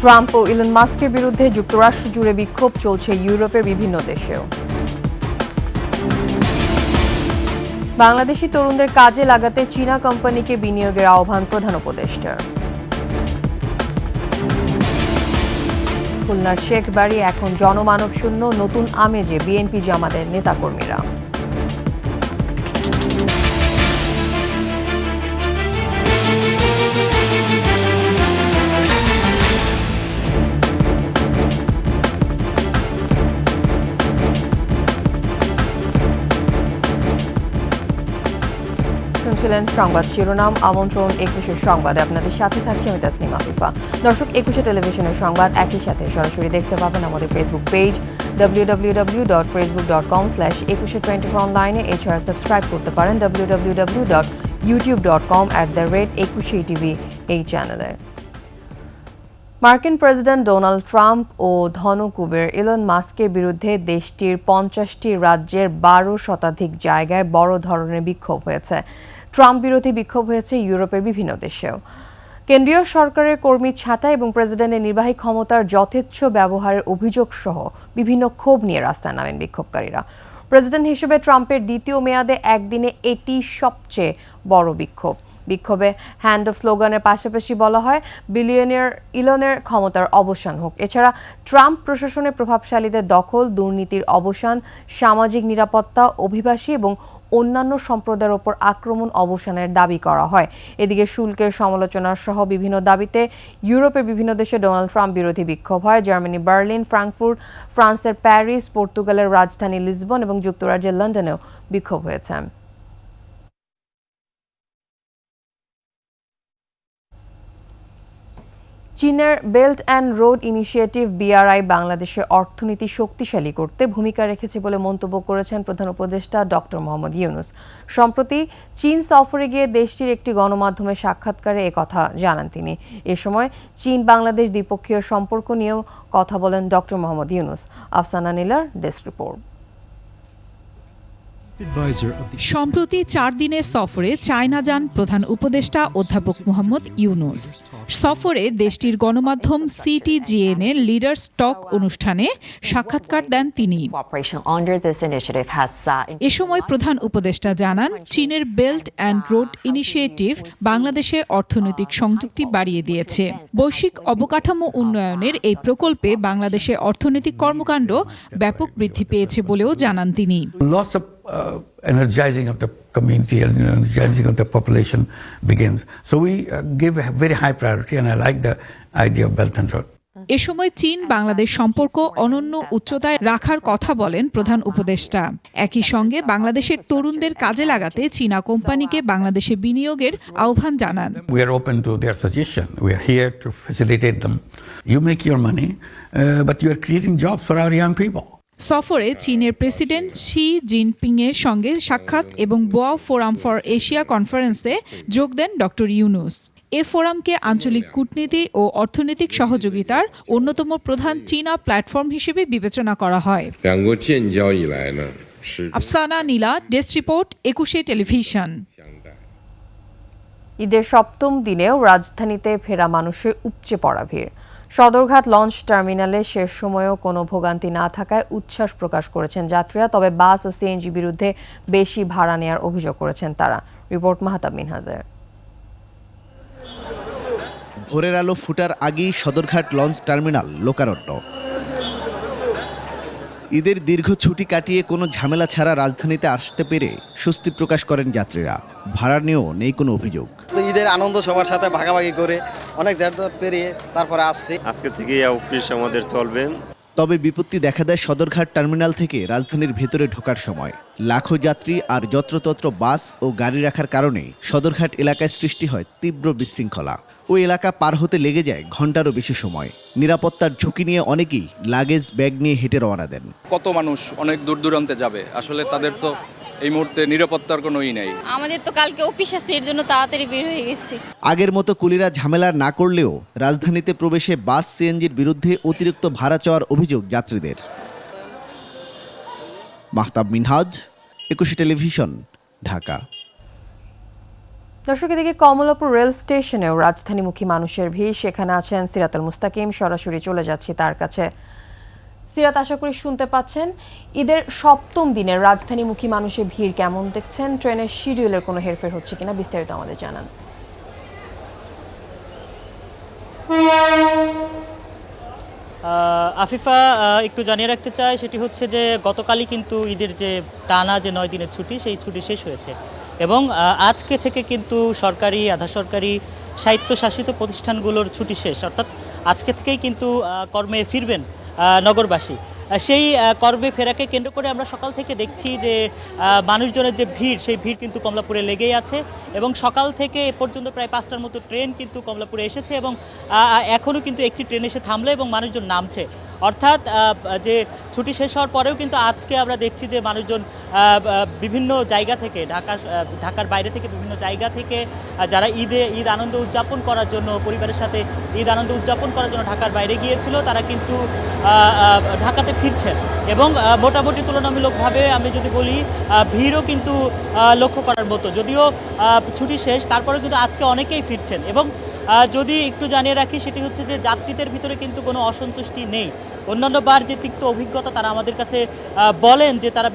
Trump ও Elon মাস্কের বিরুদ্ধে যুক্তরাষ্ট্র জুড়ে বিক্ষোভ চলছে ইউরোপের বিভিন্ন দেশেও। বাংলাদেশি তরুণদের কাজে লাগাতে চীনা কোম্পানিকে বিনিয়োগের আহ্বান প্রধান উপদেষ্টার। খুলনার শেখবাড়ি এখন জনমানব শূন্য, নতুন আমেজে বিএনপি জামাতের নেতাকর্মীরা। শুনছিলেন সংবাদ শিরোনাম। আমন্ত্রণ ২১ সংবাদে আপনাদের সাথে থাকছে আমি তাসনিমা আফিফা। দর্শক, ২১ টেলিভিশনের সংবাদ একই সাথে সরাসরি দেখতে পাবেন আমাদের ফেসবুক পেজ www.facebook.com/2124 অনলাইনে। এছাড়া সাবস্ক্রাইব করতে পারেন www.youtube.com/21TV এই চ্যানেলে। মার্কিন প্রেসিডেন্ট ডোনাল্ড ট্রাম্প ও ধনকুবের ইলন মাস্কের বিরুদ্ধে দেশটির ৫০টি রাজ্যের ১২ শতাধিক জায়গায় বড় ধরনের বিক্ষোভ হয়েছে। ট্রাম্প বিরোধী বিক্ষোভ হয়েছে ইউরোপের বিভিন্ন দেশেও। কেন্দ্রীয় সরকারের কর্মী ছাঁটাই এবং প্রেসিডেন্টের নির্বাহী ক্ষমতার যথেচ্ছ ব্যবহারের অভিযোগ সহ বিভিন্ন ক্ষোভ নিয়ে রাস্তায় নামেন বিক্ষোভকারীরা। প্রেসিডেন্ট হিসেবে ট্রাম্পের দ্বিতীয় মেয়াদে একদিনে এটি সবচেয়ে বড় বিক্ষোভ। বিক্ষোভে হ্যান্ড অফ স্লোগানের পাশাপাশি বলা হয় বিলিয়নিয়ার ইলনের ক্ষমতার অবসান হোক। এছাড়া ট্রাম্প প্রশাসনের প্রভাবশালীদের দখল, দুর্নীতির অবসান, সামাজিক নিরাপত্তা, অভিবাসী এবং অন্যান্য সম্প্রদায়ের ওপর আক্রমণ অবসানের দাবি করা হয়। এদিকে শুল্কের সমালোচনা সহ বিভিন্ন দাবিতে ইউরোপের বিভিন্ন দেশে ডোনাল্ড ট্রাম্প বিরোধী বিক্ষোভ হয়। জার্মানি বার্লিন, ফ্রাঙ্কফুর্ট, ফ্রান্সের প্যারিস, পর্তুগালের রাজধানী লিসবন এবং যুক্তরাজ্যের লন্ডনেও বিক্ষোভ হয়েছে। চীনের belt and road initiative BRI বাংলাদেশের অর্থনীতি শক্তিশালী করতে ভূমিকা রেখেছে বলে মন্তব্য করেছেন প্রধান উপদেষ্টা ডক্টর মোহাম্মদ ইউনূস। সম্প্রতি চীন সফরে গিয়ে দেশটির একটি গণমাধ্যমের সাক্ষাৎকারে একথা জানান তিনি। এ সময় চীন বাংলাদেশ দ্বিপক্ষীয় সম্পর্ক নিয়েও কথা বলেন ডক্টর মোহাম্মদ ইউনূস। আফসানা নীলার ডেস্ক রিপোর্ট। সম্প্রতি ৪ দিনের সফরে চায়না যান প্রধান উপদেষ্টা অধ্যাপক মোহাম্মদ ইউনূস। সফরে দেশটির গণমাধ্যম CTGN এর লিডার্স টক অনুষ্ঠানে সাক্ষাৎকার দেন তিনি। এ সময় প্রধান উপদেষ্টা জানান, চীনের বেল্ট অ্যান্ড রোড ইনিশিয়েটিভ বাংলাদেশে অর্থনৈতিক সংযুক্তি বাড়িয়ে দিয়েছে। বৈশ্বিক অবকাঠামো উন্নয়নের এই প্রকল্পে বাংলাদেশে অর্থনৈতিক কর্মকাণ্ড ব্যাপক বৃদ্ধি পেয়েছে বলেও জানান তিনি। Energizing of the community and energizing of the population begins. So we give a very high priority, and I like the idea of Belt and Road. এ সময় চীন বাংলাদেশ সম্পর্ক অনন্য উচ্চতায় রাখার কথা বলেন প্রধান উপদেষ্টা। একই সঙ্গে বাংলাদেশের তরুণদের কাজে লাগাতে চীনা কোম্পানিকে বাংলাদেশে বিনিয়োগের আহ্বান জানান। We are open to their suggestion. We are here to facilitate them. You make your money, but you are creating jobs for our young people. সফরে চীনের প্রেসিডেন্ট শি জিনপিং এর সঙ্গে সাক্ষাৎ এবং বোয়া ফোরাম ফর এশিয়া কনফারেন্সে যোগ দেন doctor Yunus. এ ফোরামকে আঞ্চলিক কূটনীতি ও অর্থনৈতিক সহযোগিতার অন্যতম প্রধান চীনা প্ল্যাটফর্ম হিসেবে বিবেচনা করা হয়। আফসানা নীলা, ডেস্ক রিপোর্ট, ২১ টেলিভিশন। ঈদের সপ্তম দিনেও রাজধানীতে ফেরা মানুষের উপচে পড়া ভিড়। সদরঘাট লঞ্চ টার্মিনালে শেষ সময়েও কোনো ভোগান্তি না থাকায় উচ্ছ্বাস প্রকাশ করেছেন যাত্রীরা। তবে বাস ও সিএনজি বিরুদ্ধে বেশি ভাড়া নেওয়ার অভিযোগ করেছেন তারা। রিপোর্ট মাহতাব মিনহাজের। ভোরের আলো ফুটার আগেই সদরঘাট লঞ্চ টার্মিনাল লোকারণ্য। ঈদের দীর্ঘ ছুটি কাটিয়ে কোনো ঝামেলা ছাড়া রাজধানীতে আসতে পেরে স্বস্তি প্রকাশ করেন যাত্রীরা। ভাড়া নিয়েও নেই কোনো অভিযোগ। ঈদের আনন্দ সবার সাথে ভাগাভাগি করে অনেক জায়গা পেরিয়ে তারপরে আসছি। আজকে থেকে অফিস আমাদের চলবে। তবে বিপত্তি দেখা দেয় সদরঘাট টার্মিনাল থেকে রাজধানীর ভেতরে ঢোকার সময়। লাখো যাত্রী আর যত্রতত্র বাস ও গাড়ি রাখার কারণে সদরঘাট এলাকায় সৃষ্টি হয় তীব্র বিশৃঙ্খলা। ওই এলাকা পার হতে লেগে যায় ঘন্টারও বেশি সময়। নিরাপত্তার ঝুঁকি নিয়ে অনেকেই লাগেজ ব্যাগ নিয়ে হেঁটে রওনা দেন। কত মানুষ অনেক দূর দূরান্তে যাবে, আসলে তাদের তো এই মুহূর্তে নিরাপত্তার কোনো নেই। আমাদের তো কালকে অফিস আছে, এর জন্য তাড়াতাড়ি বের হয়ে গেছি। আগের মতো কুলিরা ঝামেলা না করলেও রাজধানীতে প্রবেশে বাস সিএনজির বিরুদ্ধে অতিরিক্ত ভাড়া চাওয়ার অভিযোগ যাত্রীদের। মাহতাব মিনহাজ, ২১ টেলিভিশন, ঢাকা। দর্শক, এদিকে কমলাপুর রেল স্টেশনেও রাজধানীমুখী মানুষের ভিড়। সেখানে আছেন সিরাতুল মুস্তাকিম, সরাসরি চলে যাচ্ছি তার কাছে। সিরাত, আশা করি শুনতে পাচ্ছেন। ঈদের সপ্তম দিনের রাজধানীমুখী মানুষের ভিড় কেমন দেখছেন? ট্রেনের শিডিউলের কোনো হেরফের হচ্ছে কিনা বিস্তারিত আমাদের জানান। আফিফা, একটু জানিয়ে রাখতে চাই, সেটি হচ্ছে যে গতকালই কিন্তু ঈদের যে টানা যে 9 দিনের ছুটি, সেই ছুটি শেষ হয়েছে এবং আজকে থেকে কিন্তু সরকারি, আধা সরকারি, স্বায়ত্তশাসিত প্রতিষ্ঠানগুলোর ছুটি শেষ। অর্থাৎ আজকে থেকেই কিন্তু কর্মে ফিরবেন নগরবাসী। সেই কর্মে ফেরাকে কেন্দ্র করে আমরা সকাল থেকে দেখছি যে মানুষজনের যে ভিড়, সেই ভিড় কিন্তু কমলাপুরে লেগেই আছে এবং সকাল থেকে এ পর্যন্ত প্রায় 5টার মতো ট্রেন কিন্তু কমলাপুরে এসেছে এবং এখনও কিন্তু একটি ট্রেন এসে থামলো এবং মানুষজন নামছে। অর্থাৎ যে ছুটি শেষ হওয়ার পরেও কিন্তু আজকে আমরা দেখছি যে মানুষজন বিভিন্ন জায়গা থেকে, ঢাকার বাইরে থেকে বিভিন্ন জায়গা থেকে যারা ঈদ আনন্দ উদযাপন করার জন্য, পরিবারের সাথে ঈদ আনন্দ উদযাপন করার জন্য ঢাকার বাইরে গিয়েছিল, তারা কিন্তু ঢাকাতে ফিরছেন এবং মোটামুটি তুলনামূলকভাবে আমি যদি বলি ভিড়ও কিন্তু লক্ষ্য করার মতো। যদিও ছুটি শেষ, তারপরেও কিন্তু আজকে অনেকেই ফিরছেন এবং যদি একটু জানিয়ে রাখি, সেটি হচ্ছে যে যাত্রীদের ভিতরে কিন্তু কোনো অসন্তুষ্টি নেই। অন্যান্য বার যে তিক্ত অভিজ্ঞতা তারা আমাদের কাছে বলেন যে তারা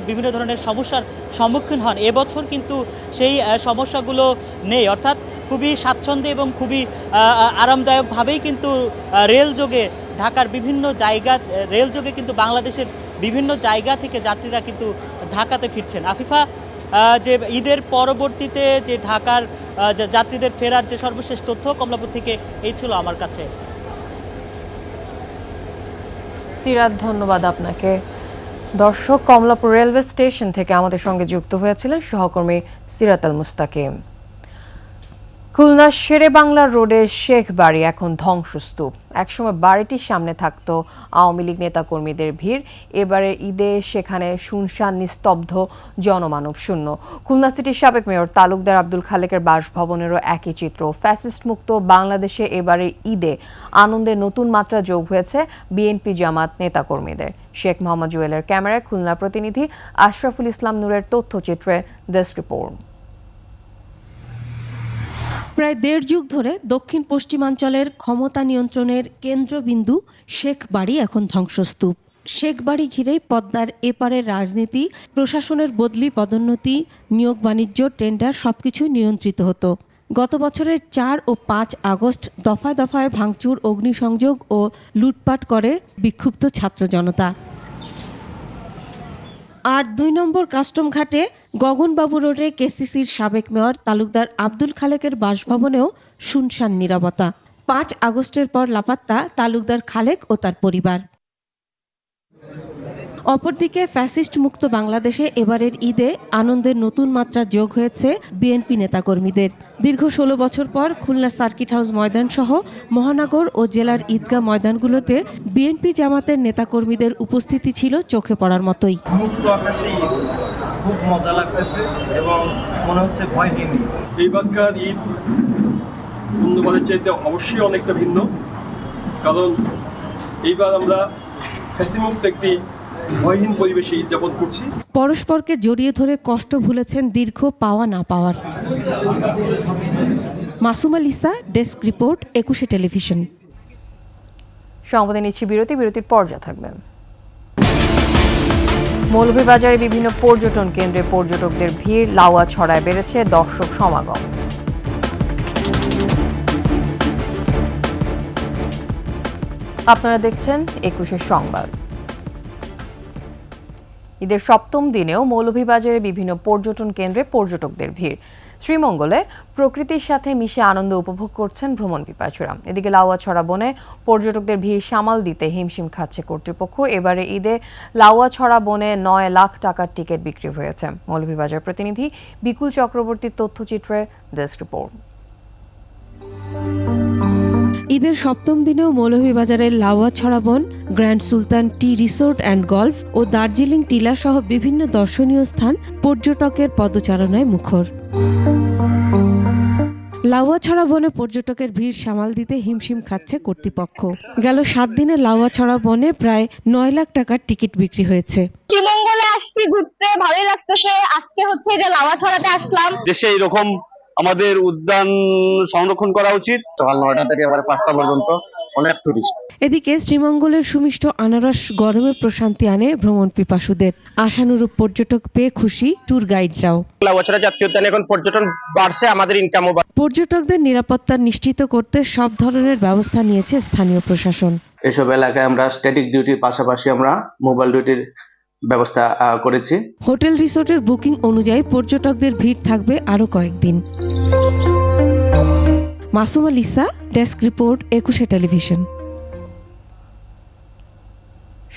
বিভিন্ন ধরনের সমস্যার সম্মুখীন হন, এবছর কিন্তু সেই সমস্যাগুলো নেই। অর্থাৎ খুবই স্বাচ্ছন্দ্যে এবং খুবই আরামদায়কভাবেই কিন্তু রেলযোগে ঢাকার বিভিন্ন জায়গা, রেলযোগে কিন্তু বাংলাদেশের বিভিন্ন জায়গা থেকে যাত্রীরা কিন্তু ঢাকাতে ফিরছেন। আফিফা, যে ঈদের পরবর্তীতে যে ঢাকার যাত্রীদের ফেরার যে সর্বশেষ তথ্য কমলাপুর থেকে এই ছিল আমার কাছে। সিরাত, ধন্যবাদ আপনাকে। দর্শক, কমলাপুর রেলওয়ে স্টেশন থেকে আমাদের সঙ্গে যুক্ত হয়েছিলেন সহকর্মী সিরাতুল মুস্তাকিম। খুলনা শেরে বাংলা রোডের শেখ বাড়ি এখন ধ্বংসস্তূপ। একসময় বাড়িটির সামনে থাকতো আওয়ামী লীগ নেতাকর্মীদের ভিড়। এবারে ঈদে সেখানে শুনশান, নিস্তব্ধ, জনমানব শূন্য। খুলনা সিটির সাবেক মেয়র তালুকদার আব্দুল খালেকের বাসভবনেরও একই চিত্র। ফ্যাসিস্ট মুক্ত বাংলাদেশে এবারে ঈদে আনন্দে নতুন মাত্রা যোগ হয়েছে বিএনপি জামাত নেতাকর্মীদের। শেখ মোহাম্মদ জুয়েলের ক্যামেরায় খুলনা প্রতিনিধি আশরাফুল ইসলাম নূরের তথ্যচিত্রে ডেস্ক রিপোর্ট। প্রায় 1.5 যুগ ধরে দক্ষিণ পশ্চিমাঞ্চলের ক্ষমতা নিয়ন্ত্রণের কেন্দ্রবিন্দু শেখ বাড়ি এখন ধ্বংসস্তূপ। শেখ বাড়ি ঘিরেই পদ্মার এপারের রাজনীতি, প্রশাসনের বদলি, পদোন্নতি, নিয়োগ, বাণিজ্য, টেন্ডার সবকিছুই নিয়ন্ত্রিত হতো। গত বছরের 4 ও 5 আগস্ট দফায় দফায় ভাঙচুর, অগ্নিসংযোগ ও লুটপাট করে বিক্ষুব্ধ ছাত্র জনতা। আর 2 নম্বর কাস্টম ঘাটে গগনবাবু রোডে কেসিসির সাবেক মেয়র তালুকদার আব্দুল খালেকের বাসভবনেও শুনশান নীরবতা। 5 আগস্টের পর লাপাত্তা তালুকদার খালেক ও তার পরিবার। অপরদিকে ফ্যাসিস্ট মুক্ত বাংলাদেশে এবারের ঈদে আনন্দের নতুন মাত্রা যোগ হয়েছে বিএনপি নেতাকর্মীদের। দীর্ঘ 16 বছর পর খুলনা সার্কিট হাউস ময়দান সহ মহানগর ও জেলার ঈদগাহ ময়দানগুলোতে বিএনপি জামাতের নেতাকর্মীদের উপস্থিতি ছিল চোখে পড়ার মতোই। মুক্ত আকাশে ঈদ, খুব মজা লাগতেছে এবং মনে হচ্ছে ভয়হীন। এইবারকার ঈদ অন্যবারের চাইতে অবশ্যই অনেকটা ভিন্ন, কারণ এইবার আমরা ফ্যাসিমুক্ত একটি ভয়হীন পরিবেশে উদযাপন করছি। পরস্পরকে জড়িয়ে ধরে কষ্ট ভুলেছেন দীর্ঘ পাওয়া না পাওয়ার। Masuma Lisa, desk report, 21 television. সংবাদে নিচ্ছি বিরতির পর্যায়ে থাকবেন। মৌলভীবাজারে বিভিন্ন পর্যটন কেন্দ্রে পর্যটকদের ভিড়, লাউয়া ছড়ায় বেড়েছে দর্শক সমাগম। আপনারা দেখছেন 21 সংবাদ। ঈদের সপ্তম দিনেও মৌলভীবাজারে বিভিন্ন পর্যটন কেন্দ্রে পর্যটকদের ভিড়। শ্রীমঙ্গলে প্রকৃতির সাথে মিশে আনন্দ উপভোগ করছেন ভ্রমণ পিপাসুরা। এদিকে লাউয়াছড়া বনে পর্যটকদের ভিড় সামাল দিতে হিমশিম খাচ্ছে কর্তৃপক্ষ। এবারে ঈদে লাউয়াছড়া বনে 9 লাখ টাকার টিকিট বিক্রি হয়েছে। মৌলভীবাজার প্রতিনিধি বিকুল চক্রবর্তীর তথ্যচিত্রে ডেস্ক রিপোর্ট। ঈদের সপ্তম দিনেও মৌলভীবাজারের লাউয়াছড়া বন, grand Sultan tea resort and golf ও দার্জিলিং টিলা সহ বিভিন্ন দর্শনীয় স্থান পর্যটকের পদচারণায় মুখর। লাউয়াছড়া বনে পর্যটকের ভিড় সামাল দিতে হিমশিম খাচ্ছে কর্তৃপক্ষ। গেল 7 দিনে লাউয়াছড়া বনে প্রায় 9 লাখ টাকার টিকিট বিক্রি হয়েছে। শ্রীমঙ্গলে আসছি ঘুরতে, ভালোই লাগতেছে। আজকে হচ্ছে যে লাউয়াছড়াতে আসলাম। দেশে এরকম আমাদের উদ্যান সংরক্ষণ করা উচিত। সকাল 9টা থেকে আবার 5টা পর্যন্ত অনেক টুরিস্ট। এদিকে শ্রীমঙ্গলের সুমিষ্ট আনারস গরমে প্রশান্তি আনে ভ্রমণ পিপাসুদের। আশানুরূপ পর্যটক পেয়ে খুশি ট্যুর গাইডরাও। লাউয়াছড়া জাতীয় উদ্যানে এখন পর্যটন বাড়ছে, আমাদের ইনকামও বাড়ছে। পর্যটকদের নিরাপত্তা নিশ্চিত করতে সব ধরনের ব্যবস্থা নিয়েছে স্থানীয় প্রশাসন। এসব এলাকায় আমরা স্ট্যাটিক ডিউটির পাশাপাশি আমরা মোবাইল ডিউটির ব্যবস্থা করেছি। হোটেল রিসোর্টের বুকিং অনুযায়ী পর্যটকদের ভিড় থাকবে আরো কয়েকদিন। Masuma Lisa, desk report, 21 television.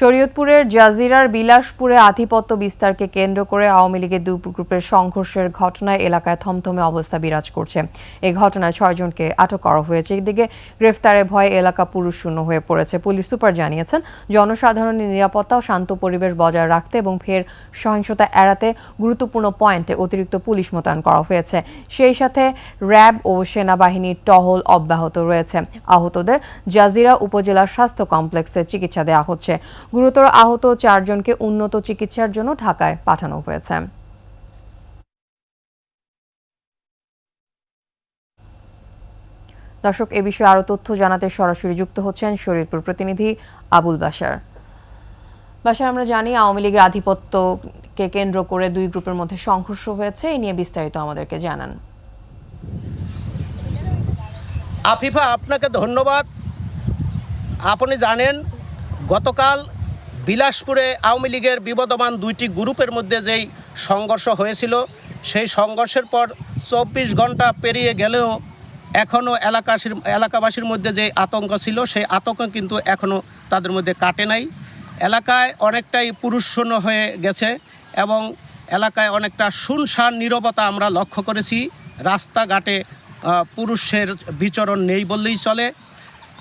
শরীয়তপুরের জাজিরার বিলাসপুরে আধিপত্য বিস্তারকে কেন্দ্র করে আওয়ামী লীগের দুই গ্রুপের সংঘর্ষের ঘটনায় এলাকায় থমথমে অবস্থা বিরাজ করছে। এই ঘটনায় 6 জনকে আটক করা হয়েছে। এদিকে গ্রেফতারে ভয়ে এলাকা পুলিশশূন্য হয়ে পড়েছে। পুলিশ সুপার জানিয়েছেন, জনসাধারণের নিরাপত্তা ও শান্ত পরিবেশ বজায় রাখতে এবং ফের সহিংসতা এড়াতে গুরুত্বপূর্ণ পয়েন্টে অতিরিক্ত পুলিশ মোতায়েন করা হয়েছে। সেই সাথে র্যাব ও সেনাবাহিনীর টহল অব্যাহত রয়েছে। আহতদের জাজিরা উপজেলা স্বাস্থ্য কমপ্লেক্সে চিকিৎসা দেওয়া হচ্ছে। গুরুতর আহত 4 জনকে উন্নত চিকিৎসার জন্য ঢাকায় পাঠানো হয়েছে। দর্শক, এ বিষয়ে আরো তথ্য জানাতে সরাসরি যুক্ত হচ্ছেন শরীয়তপুর প্রতিনিধি আবুল বাশার। বাশার, আমরা জানি আওয়ামী লীগের আধিপত্যকে কেন্দ্র করে দুই গ্রুপের মধ্যে সংঘর্ষ হয়েছে। এই নিয়ে বিস্তারিত আমাদেরকে জানান। আফিফা, আপনাকে ধন্যবাদ। আপনি জানেন, গতকাল বিলাসপুরে আওয়ামী লীগের বিবদমান দুইটি গ্রুপের মধ্যে যেই সংঘর্ষ হয়েছিল, সেই সংঘর্ষের পর 24 ঘন্টা পেরিয়ে গেলেও এখনও এলাকাবাসীর মধ্যে যে আতঙ্ক ছিল, সেই আতঙ্ক কিন্তু এখনও তাদের মধ্যে কাটে নাই। এলাকায় অনেকটাই পুরুষশূন্য হয়ে গেছে এবং এলাকায় অনেকটা শুনশান নীরবতা আমরা লক্ষ্য করেছি। রাস্তাঘাটে পুরুষের বিচরণ নেই বললেই চলে।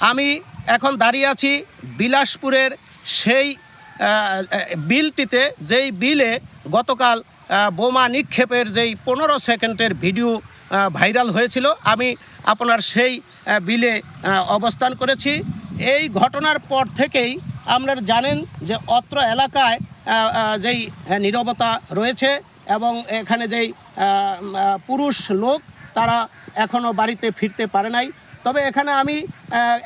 আমি এখন দাঁড়িয়ে আছি বিলাসপুরের সেই বিলটিতে, যেই বিলে গতকাল বোমা নিক্ষেপের যেই 15 সেকেন্ডের ভিডিও ভাইরাল হয়েছিল। আমি আপনার সেই বিলে অবস্থান করেছি। এই ঘটনার পর থেকেই আপনারা জানেন যে অত্র এলাকায় যেই নীরবতা রয়েছে এবং এখানে যেই পুরুষ লোক তারা এখনও বাড়িতে ফিরতে পারে নাই। তবে এখানে আমি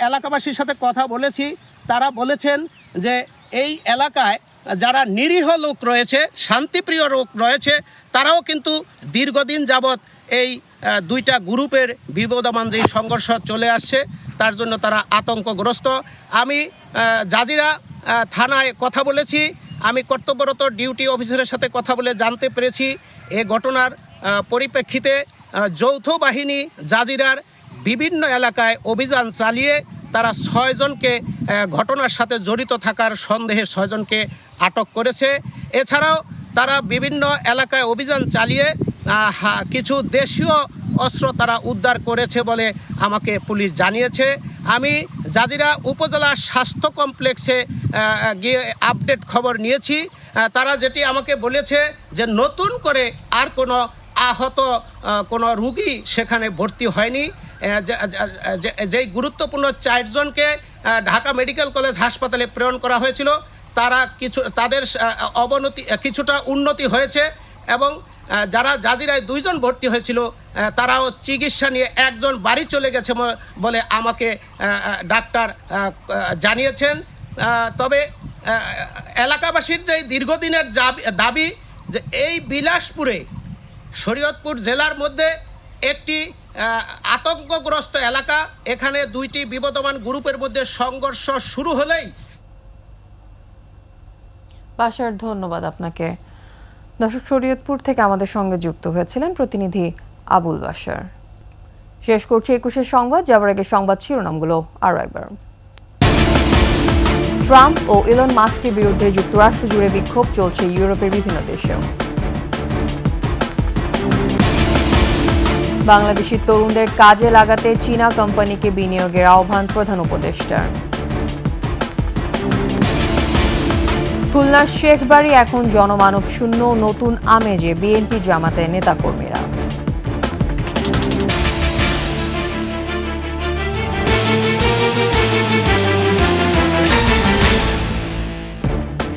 এলাকাবাসীর সাথে কথা বলেছি, তারা বলেছেন যে এই এলাকায় যারা নিরীহ লোক রয়েছে, শান্তিপ্রিয় লোক রয়েছে, তারাও কিন্তু দীর্ঘদিন যাবৎ এই দুইটা গ্রুপের বিবদমান যেই সংঘর্ষ চলে আসছে তার জন্য তারা আতঙ্কগ্রস্ত। আমি জাজিরা থানায় কথা বলেছি, আমি কর্তব্যরত ডিউটি অফিসারের সাথে কথা বলে জানতে পেরেছি এ ঘটনার পরিপ্রেক্ষিতে যৌথ বাহিনী জাজিরার বিভিন্ন এলাকায় অভিযান চালিয়ে তারা 6 জনকে ঘটনার সাথে জড়িত থাকার সন্দেহে 6 জনকে আটক করেছে। এছাড়াও তারা বিভিন্ন এলাকায় অভিযান চালিয়ে কিছু দেশীয় অস্ত্র তারা উদ্ধার করেছে বলে আমাকে পুলিশ জানিয়েছে। আমি জাজিরা উপজেলা স্বাস্থ্য কমপ্লেক্সে গিয়ে আপডেট খবর নিয়েছি। তারা যেটি আমাকে বলেছে যে নতুন করে আর কোনো আহত কোনো রোগী সেখানে ভর্তি হয়নি। যেই গুরুত্বপূর্ণ 4 জনকে ঢাকা মেডিকেল কলেজ হাসপাতালে প্রেরণ করা হয়েছিল, তারা তাদের কিছুটা উন্নতি হয়েছে এবং যারা জাজিরায় 2 জন ভর্তি হয়েছিল তারাও চিকিৎসা নিয়ে 1 জন বাড়ি চলে গেছে বলে আমাকে ডাক্তার জানিয়েছেন। তবে এলাকাবাসীর যে দীর্ঘদিনের দাবি যে এই বিলাসপুরে শরীয়তপুর জেলার মধ্যে একটি আতঙ্কগ্রস্ত এলাকা, এখানে 2টি বিবদমান গ্রুপের মধ্যে সংঘর্ষ শুরু হলেই। বাশার, ধন্যবাদ আপনাকে। দর্শক, শরীয়তপুর থেকে আমাদের সঙ্গে যুক্ত হয়েছিলেন প্রতিনিধি আবুল বাশার। শেষ করছি 21 সংবাদ। যাবার আগে সংবাদ শিরোনামগুলো আরও একবার। ট্রাম্প ও ইলন মাস্কের বিরুদ্ধে যুক্তরাষ্ট্র জুড়ে বিক্ষোভ চলছে ইউরোপের বিভিন্ন দেশেও। বাংলাদেশি তরুণদের কাজে লাগাতে চীনা কোম্পানিকে বিনিয়োগের আহ্বান প্রধান উপদেষ্টার। খুলনার শেখবাড়ি এখন জনমানব শূন্য, নতুন আমেজে বিএনপি জামাতের নেতাকর্মীরা।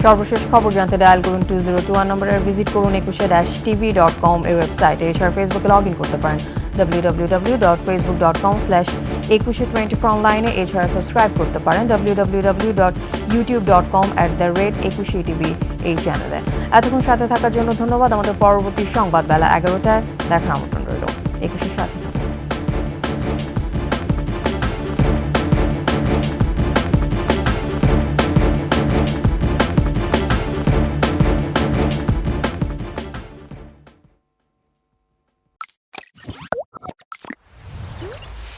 সর্বশেষ খবর জানতে ডায়াল করুন 2021 নম্বরে, ভিজিট করুন 21-tv.com এই ওয়েবসাইটে। এছাড়া ফেসবুকে লগ ইন করতে পারেন www.facebook.com/2124 অনলাইনে। এছাড়া সাবস্ক্রাইব করতে পারেন www.youtube.com/21tv এই চ্যানেলে। এতক্ষণ সাথে থাকার জন্য ধন্যবাদ। আমাদের পরবর্তী সংবাদ বেলা 11টায় দেখার আমন্ত্রণ রইল। 21-এর সাথে থাকুন।